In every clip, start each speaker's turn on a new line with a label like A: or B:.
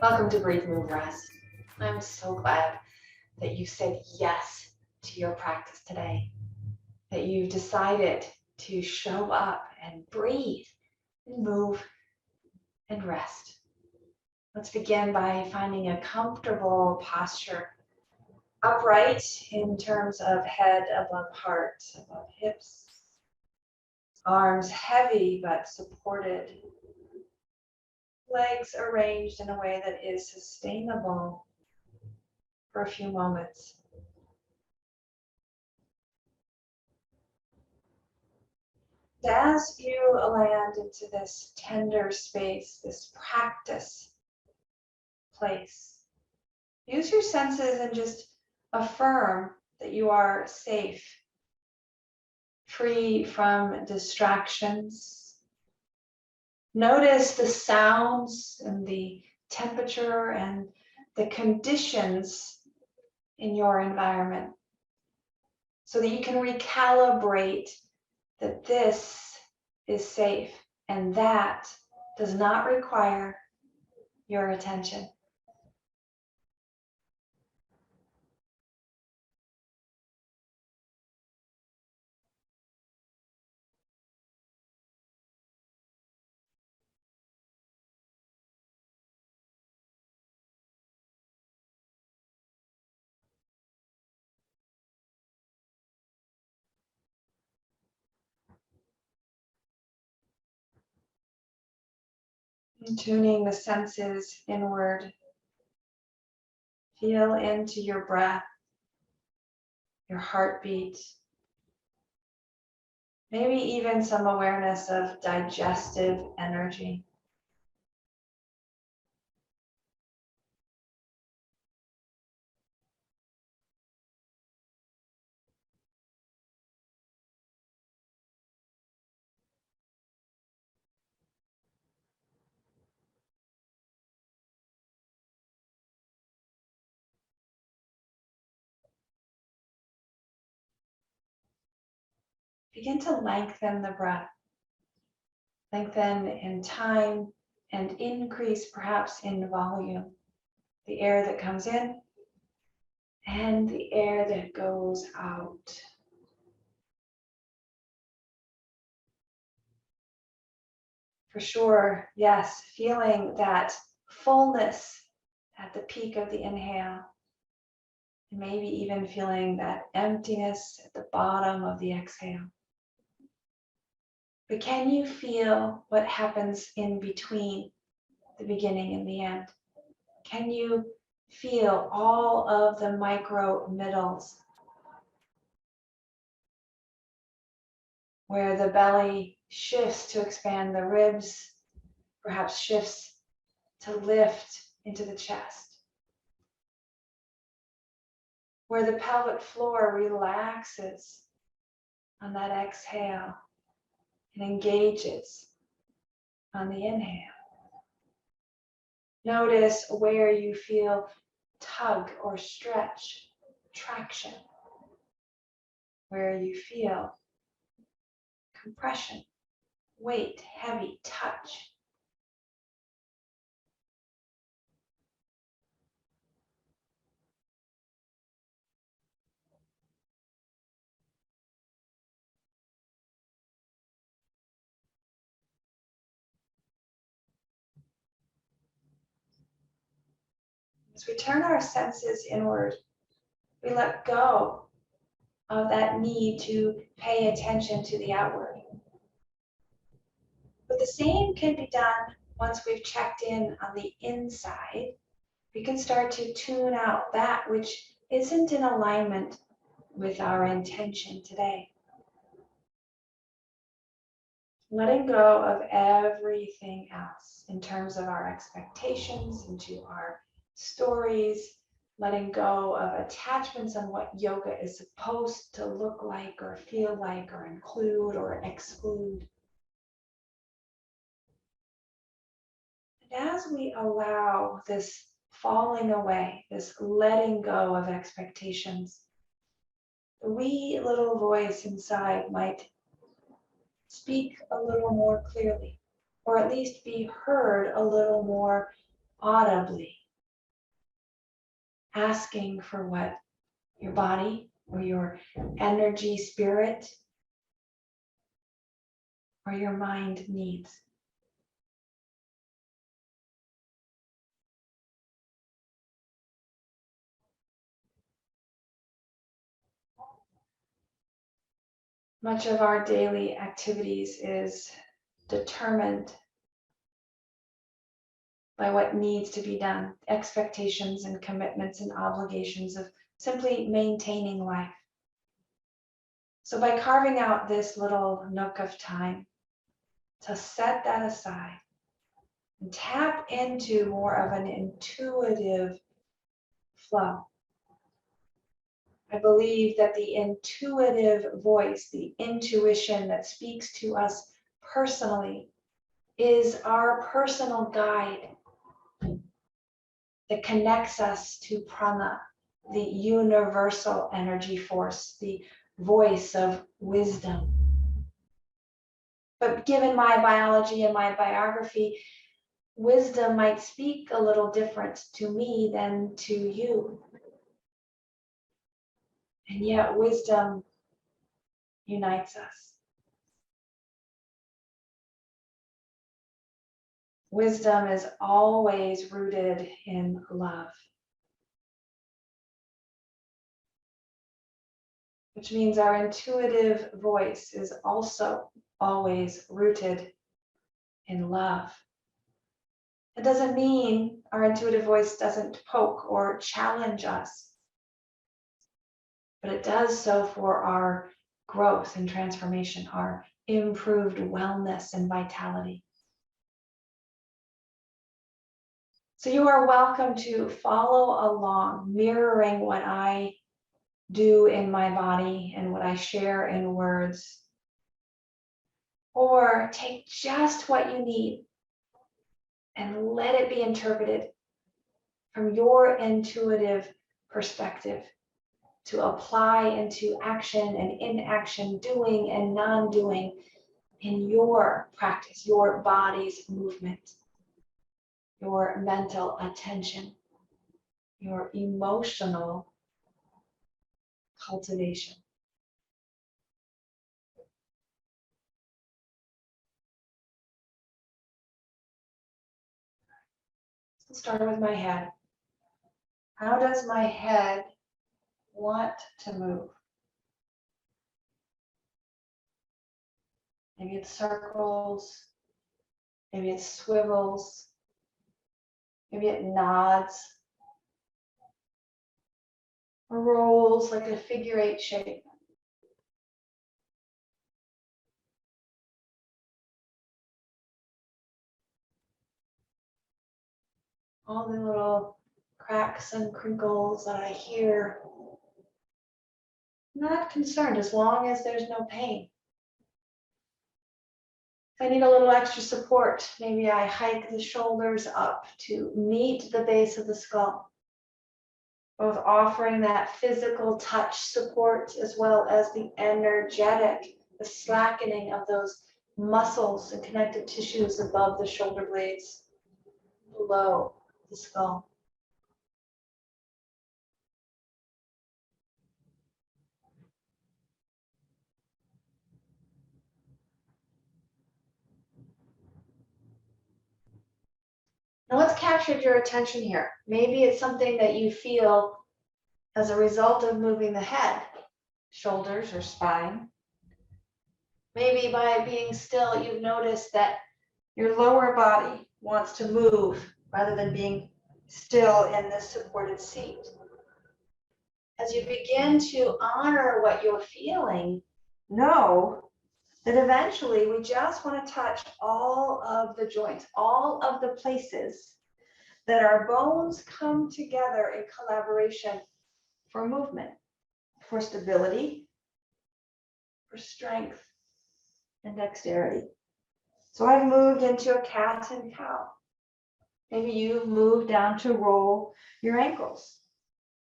A: Welcome to Breathe, Move, Rest. I'm so glad that you said yes to your practice today, that you decided to show up and breathe and move and rest. Let's begin by finding a comfortable posture, upright in terms of head above heart, above hips, arms heavy but supported, legs arranged in a way that is sustainable for a few moments. As you land into this tender space, this practice place, use your senses and just affirm that you are safe, free from distractions. Notice the sounds and the temperature and the conditions in your environment so that you can recalibrate that this is safe and that does not require your attention. And tuning the senses inward, feel into your breath, your heartbeat, maybe even some awareness of digestive energy. Begin to lengthen the breath, lengthen in time and increase perhaps in volume. The air that comes in and the air that goes out. For sure, yes, feeling that fullness at the peak of the inhale, and maybe even feeling that emptiness at the bottom of the exhale. But can you feel what happens in between the beginning and the end? Can you feel all of the micro middles where the belly shifts to expand the ribs, perhaps shifts to lift into the chest, where the pelvic floor relaxes on that exhale and engages on the inhale. Notice where you feel tug or stretch, traction, where you feel compression, weight, heavy touch. As we turn our senses inward, we let go of that need to pay attention to the outward. But the same can be done once we've checked in on the inside. We can start to tune out that which isn't in alignment with our intention today. Letting go of everything else in terms of our expectations, into our stories, letting go of attachments on what yoga is supposed to look like or feel like or include or exclude. And as we allow this falling away, this letting go of expectations, the wee little voice inside might speak a little more clearly, or at least be heard a little more audibly asking for what your body or your energy, spirit, or your mind needs. Much of our daily activities is determined by what needs to be done, expectations and commitments and obligations of simply maintaining life. So by carving out this little nook of time to set that aside and tap into more of an intuitive flow, I believe that the intuitive voice, the intuition that speaks to us personally, is our personal guide that connects us to prana, the universal energy force, the voice of wisdom. But given my biology and my biography, wisdom might speak a little different to me than to you. And yet wisdom unites us. Wisdom is always rooted in love, which means our intuitive voice is also always rooted in love. It doesn't mean our intuitive voice doesn't poke or challenge us, but it does so for our growth and transformation, our improved wellness and vitality. So you are welcome to follow along, mirroring what I do in my body and what I share in words. Or take just what you need and let it be interpreted from your intuitive perspective to apply into action and inaction, doing and non-doing in your practice, your body's movement, your mental attention, your emotional cultivation. Let's start with my head. How does my head want to move? Maybe it circles, maybe it swivels, maybe it nods, or rolls like a figure 8 shape. All the little cracks and crinkles that I hear. I'm not concerned as long as there's no pain. If I need a little extra support, maybe I hike the shoulders up to meet the base of the skull, both offering that physical touch support as well as the energetic, the slackening of those muscles and connective tissues above the shoulder blades, below the skull. Now what's captured your attention here? Maybe it's something that you feel as a result of moving the head, shoulders, or spine. Maybe by being still, you've noticed that your lower body wants to move rather than being still in this supported seat. As you begin to honor what you're feeling, know that eventually we just want to touch all of the joints, all of the places that our bones come together in collaboration for movement, for stability, for strength, and dexterity. So I've moved into a cat and cow. Maybe you've moved down to roll your ankles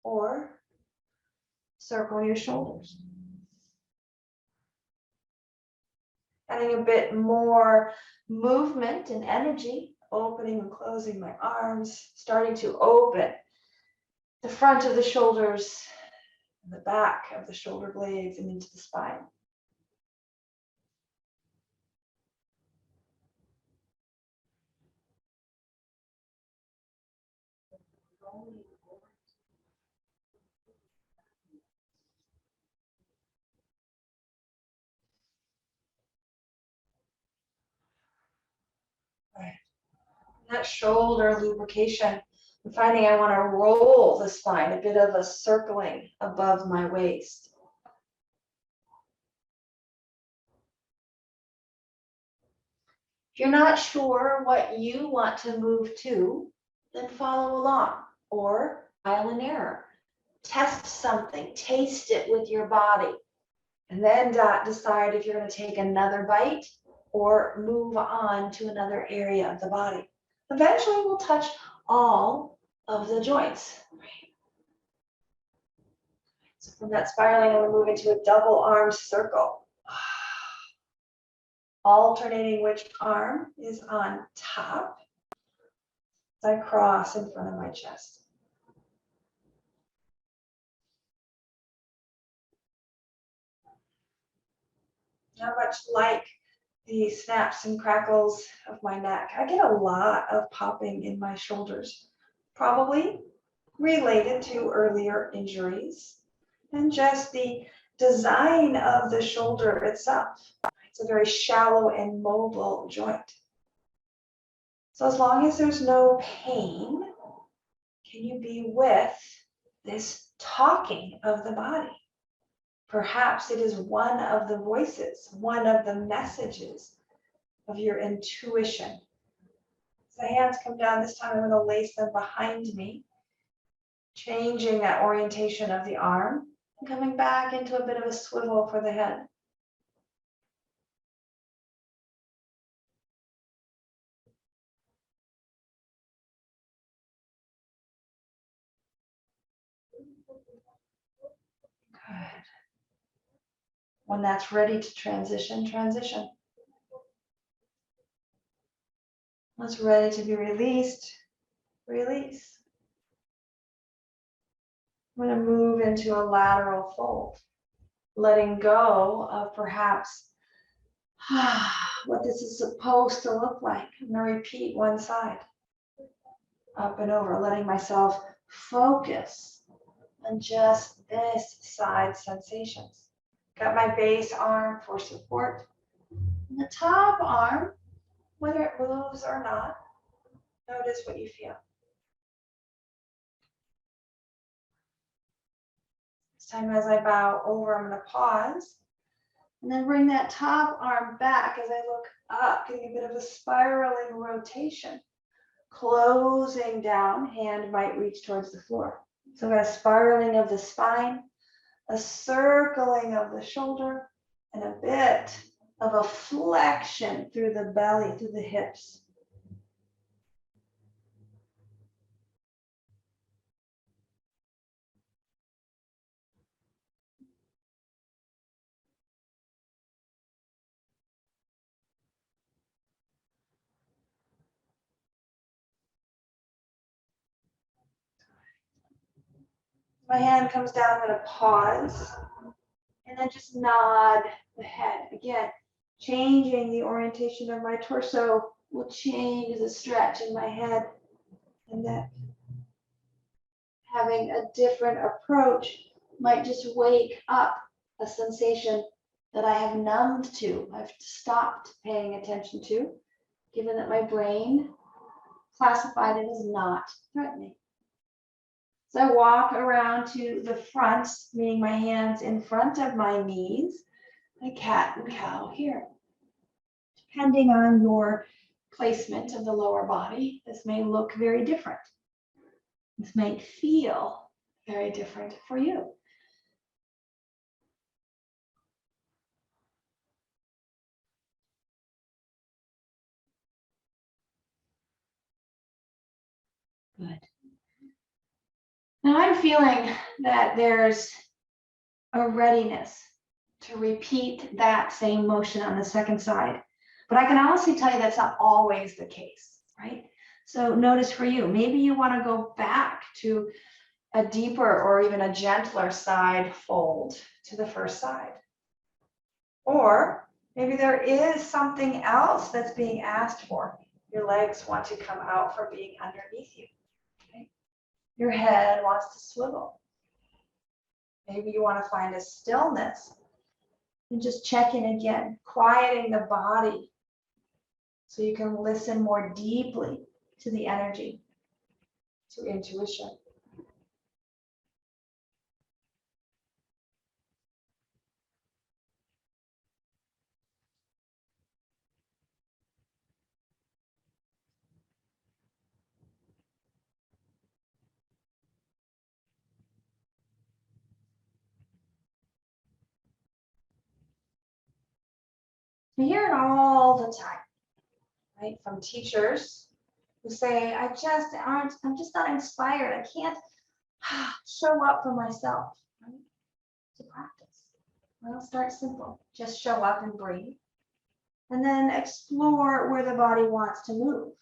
A: or circle your shoulders. Adding a bit more movement and energy opening and closing my arms, starting to open the front of the shoulders, the back of the shoulder blades, and into the spine. Right. That shoulder lubrication, I'm finding I want to roll the spine, a bit of a circling above my waist. If you're not sure what you want to move to, then follow along or trial and error. Test something, taste it with your body, and then decide if you're going to take another bite or move on to another area of the body. Eventually, we'll touch all of the joints. So from that spiraling, I'm going to move into a double arm circle. Alternating which arm is on top as I cross in front of my chest. Not much like the snaps and crackles of my neck. I get a lot of popping in my shoulders, probably related to earlier injuries and just the design of the shoulder itself. It's a very shallow and mobile joint. So as long as there's no pain, can you be with this talking of the body? Perhaps it is one of the voices, one of the messages of your intuition. As the hands come down, this time I'm going to lace them behind me, changing that orientation of the arm and coming back into a bit of a swivel for the head. Good. When that's ready to transition, transition. When it's ready to be released, release. I'm going to move into a lateral fold, letting go of perhaps what this is supposed to look like. I'm going to repeat one side, up and over, letting myself focus on just this side sensations. Got my base arm for support. And the top arm, whether it moves or not, notice what you feel. This time as I bow over, I'm going to pause and then bring that top arm back as I look up, getting a bit of a spiraling rotation. Closing down, hand might reach towards the floor. So we've got a spiraling of the spine, a circling of the shoulder, and a bit of a flexion through the belly, through the hips. My hand comes down, I'm going to pause, and then just nod the head. Again, changing the orientation of my torso will change the stretch in my head and neck. Having a different approach might just wake up a sensation that I have numbed to, I've stopped paying attention to, given that my brain classified it as not threatening. So I walk around to the front, meaning my hands in front of my knees, a cat and cow here. Depending on your placement of the lower body, this may look very different. This may feel very different for you. Good. Now I'm feeling that there's a readiness to repeat that same motion on the second side. But I can honestly tell you that's not always the case. right? So notice for you, maybe you want to go back to a deeper or even a gentler side fold to the first side. Or maybe there is something else that's being asked for. Your legs want to come out from being underneath you. Okay? Your head wants to swivel. Maybe you want to find a stillness and just check in again, quieting the body so you can listen more deeply to the energy, to intuition. We hear it all the time, right? From teachers who say, I'm just not inspired. I can't show up for myself. Right? To practice. Well, start simple. Just show up and breathe. And then explore where the body wants to move.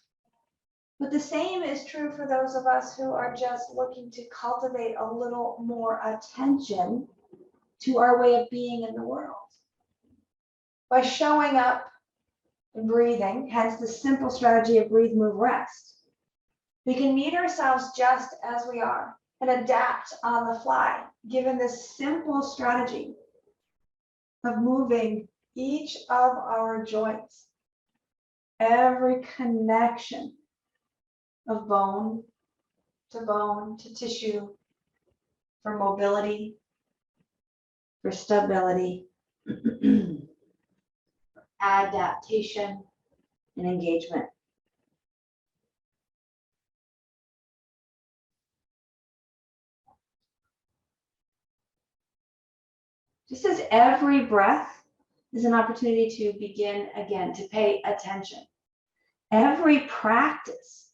A: But the same is true for those of us who are just looking to cultivate a little more attention to our way of being in the world. By showing up and breathing, hence the simple strategy of breathe, move, rest, we can meet ourselves just as we are and adapt on the fly, given this simple strategy of moving each of our joints, every connection of bone to tissue, for mobility, for stability, adaptation, and engagement. Just as every breath is an opportunity to begin again, to pay attention. Every practice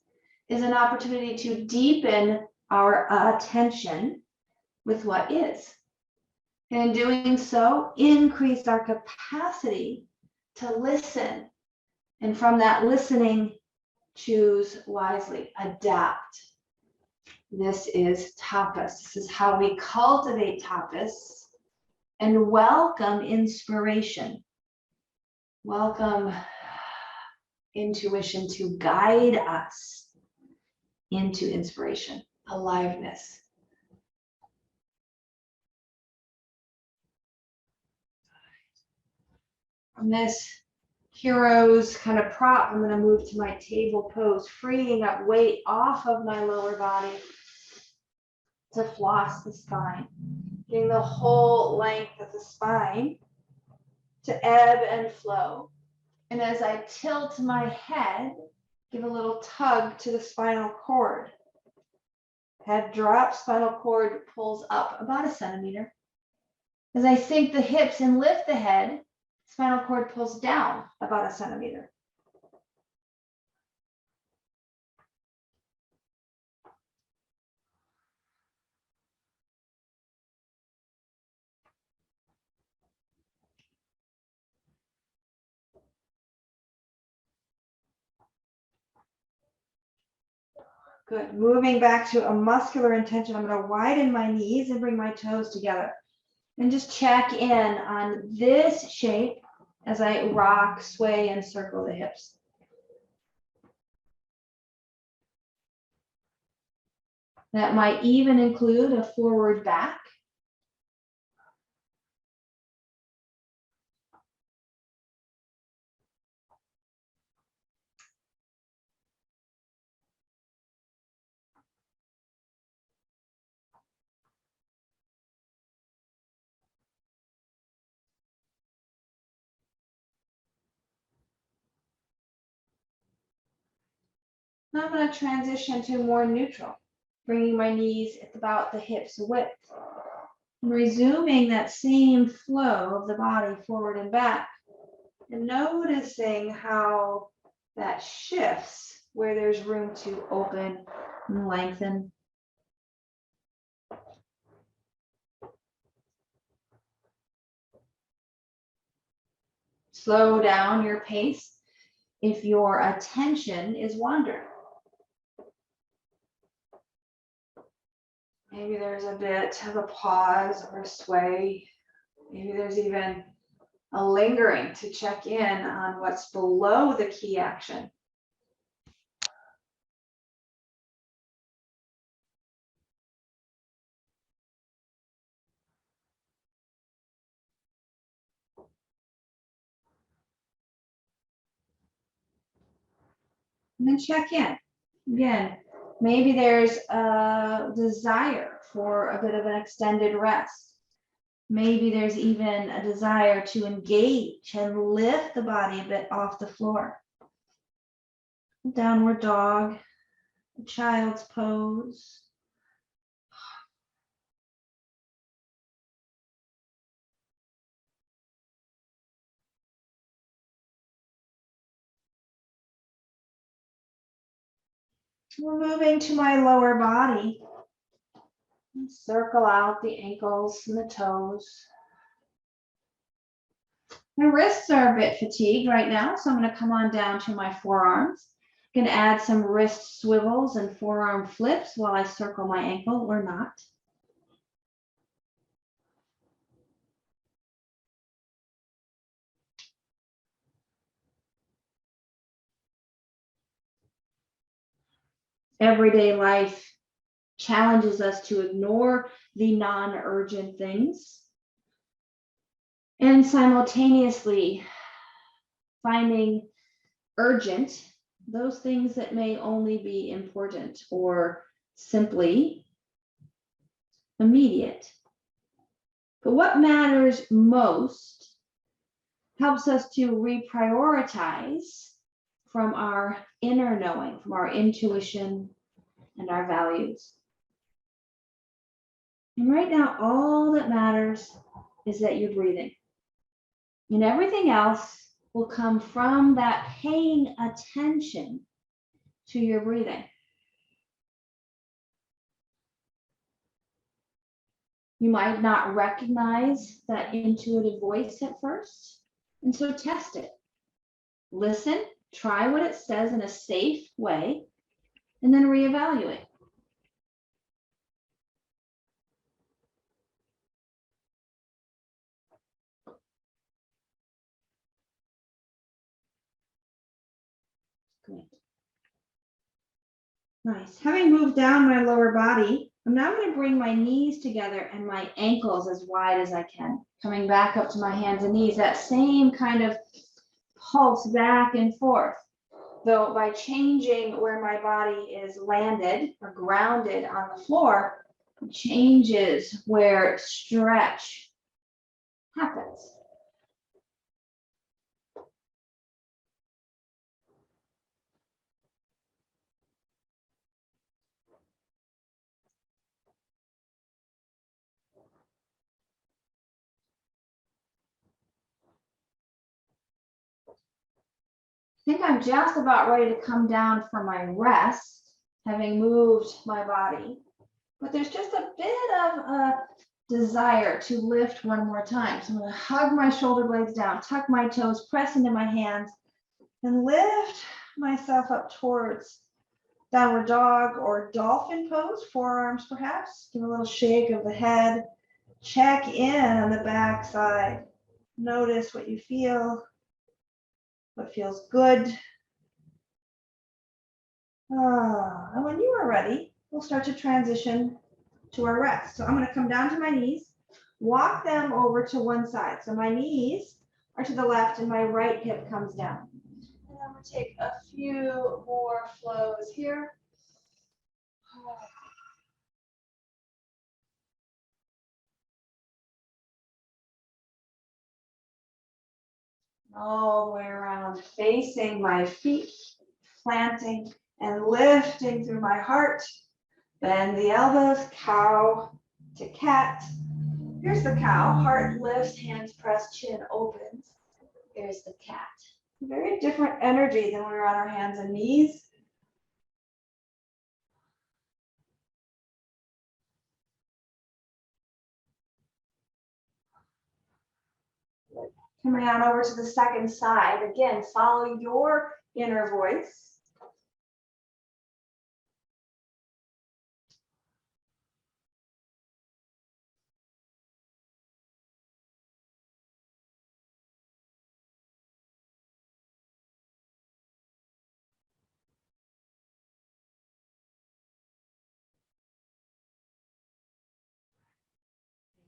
A: is an opportunity to deepen our attention with what is. And in doing so, increase our capacity to listen. And from that listening, choose wisely, adapt. This is tapas. This is how we cultivate tapas and welcome inspiration. Welcome intuition to guide us into inspiration, aliveness. From this hero's kind of prop, I'm going to move to my table pose, freeing up weight off of my lower body to floss the spine, getting the whole length of the spine to ebb and flow. And as I tilt my head, give a little tug to the spinal cord. Head drops, spinal cord pulls up about 1 centimeter. As I sink the hips and lift the head, spinal cord pulls down about 1 centimeter. Good. Moving back to a muscular intention, I'm going to widen my knees and bring my toes together. And just check in on this shape as I rock, sway, and circle the hips. That might even include a forward back. Now I'm going to transition to more neutral, bringing my knees at about the hips width. And resuming that same flow of the body forward and back. And noticing how that shifts where there's room to open and lengthen. Slow down your pace.
B: if your attention is wandering. Maybe there's a bit of a pause or a sway. Maybe there's even a lingering to check in on what's below the key action. And then check in. Again, maybe there's a desire for a bit of an extended rest. Maybe there's even a desire to engage and lift the body a bit off the floor. Downward dog, child's pose. We're moving to my lower body. Circle out the ankles and the toes. My wrists are a bit fatigued right now, so I'm going to come on down to my forearms. I'm going to add some wrist swivels and forearm flips while I circle my ankle or not. Everyday life challenges us to ignore the non-urgent things and simultaneously finding urgent those things that may only be important or simply immediate. But what matters most helps us to reprioritize from our inner knowing, from our intuition and our values. And right now, all that matters is that you're breathing. And everything else will come from that paying attention to your breathing. You might not recognize that intuitive voice at first, and so test it. Listen, try what it says in a safe way, and then reevaluate. Good. Nice. Having moved down my lower body, I'm now going to bring my knees together and my ankles as wide as I can. Coming back up to my hands and knees, that same kind of pulse back and forth. Though by changing where my body is landed or grounded on the floor, it changes where stretch happens. I think I'm just about ready to come down for my rest, having moved my body. But there's just a bit of a desire to lift one more time. So I'm going to hug my shoulder blades down, tuck my toes, press into my hands, and lift myself up towards downward dog or dolphin pose, forearms perhaps. Give a little shake of the head. Check in on the back side. Notice what you feel, what feels good. And when you are ready, we'll start to transition to our rest. So I'm going to come down to my knees, walk them over to one side. So my knees are to the left and my right hip comes down. And I'm going to take a few more flows here. All the way around, facing my feet, planting and lifting through my heart. Bend the elbows, cow to cat. Here's the cow, heart lifts, hands pressed, chin opens. Here's the cat. Very different energy than when we're on our hands and knees. Coming on over to the second side. Again, follow your inner voice.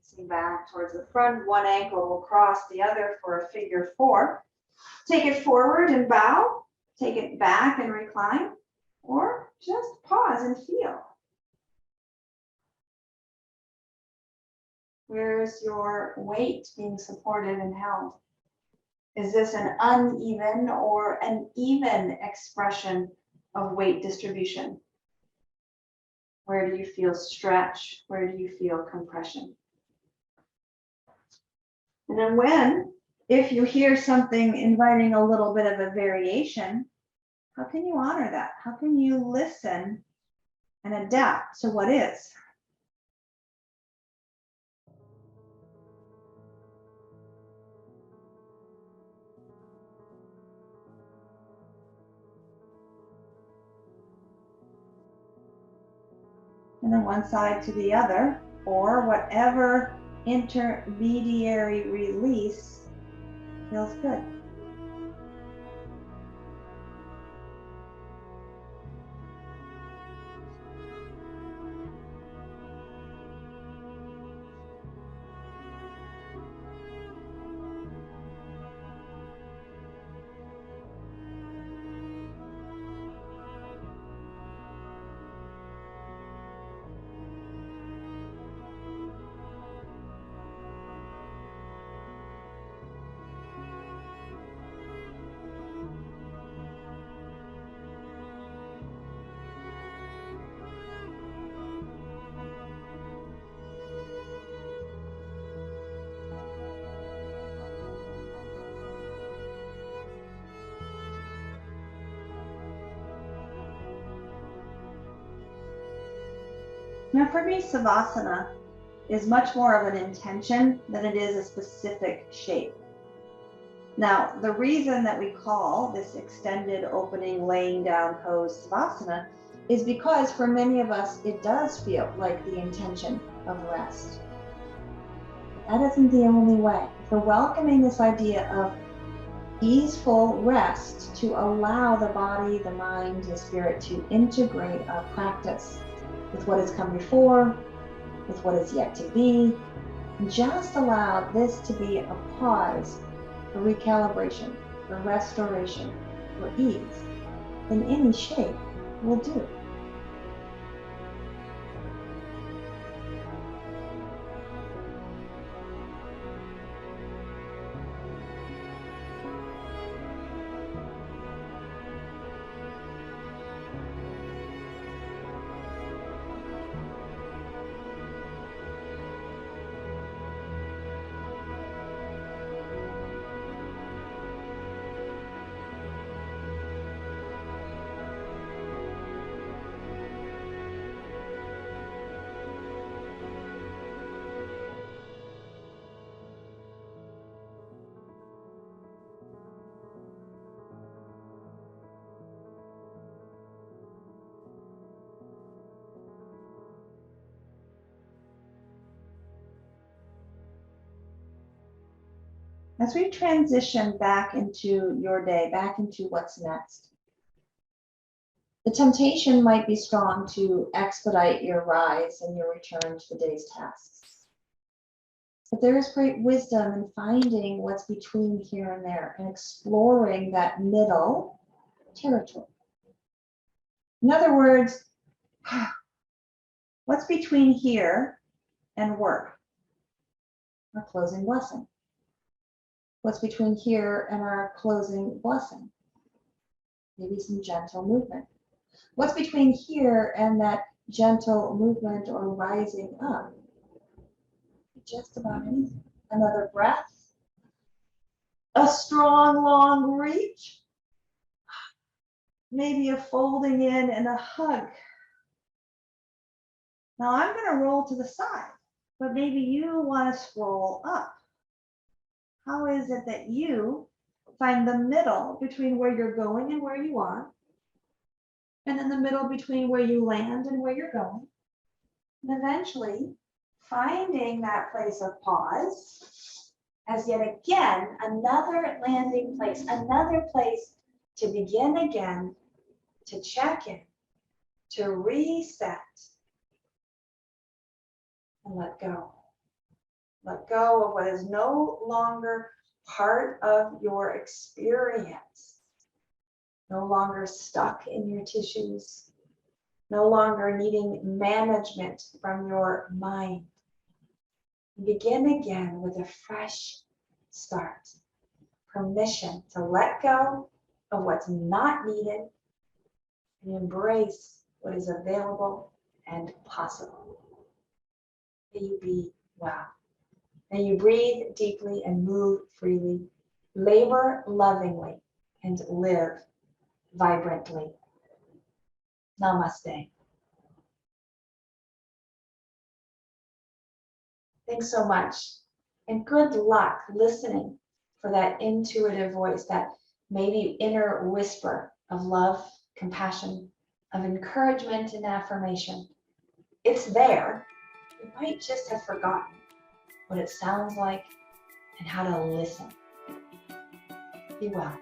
B: Facing back towards the front, one ankle will cross the other for a figure 4. Take it forward and bow, take it back and recline, or just pause and feel. Where's your weight being supported and held? Is this an uneven or an even expression of weight distribution? Where do you feel stretch? Where do you feel compression? And then if you hear something inviting a little bit of a variation, how can you honor that? How can you listen and adapt to what is? And then one side to the other, or whatever intermediary release feels good. Now for me, Savasana is much more of an intention than it is a specific shape. Now, the reason that we call this extended opening laying down pose Savasana is because for many of us, it does feel like the intention of rest. That isn't the only way. For welcoming this idea of easeful rest to allow the body, the mind, the spirit to integrate our practice with what has come before, with what is yet to be, and just allow this to be a pause for recalibration, for restoration, for ease, in any shape will do. As we transition back into your day, back into what's next, the temptation might be strong to expedite your rise and your return to the day's tasks. But there is great wisdom in finding what's between here and there and exploring that middle territory. In other words, what's between here and work? Our closing blessing. What's between here and our closing blessing? Maybe some gentle movement. What's between here and that gentle movement or rising up? Just about anything. Another breath. A strong, long reach. Maybe a folding in and a hug. Now I'm going to roll to the side, but maybe you want to scroll up. How is it that you Find the middle between where you're going and where you are. And then the middle between where you land and where you're going. And eventually finding that place of pause as yet again another landing place, another place to begin again, to check in, to reset, and let go. Let go of what is no longer part of your experience, no longer stuck in your tissues, no longer needing management from your mind. Begin again with a fresh start. Permission to let go of what's not needed and embrace what is available and possible. May you be well. May you breathe deeply and move freely, labor lovingly, and live vibrantly. Namaste. Thanks so much. And good luck listening for that intuitive voice, that maybe inner whisper of love, compassion, of encouragement and affirmation. It's there. You might just have forgotten what it sounds like and how to listen. Be well.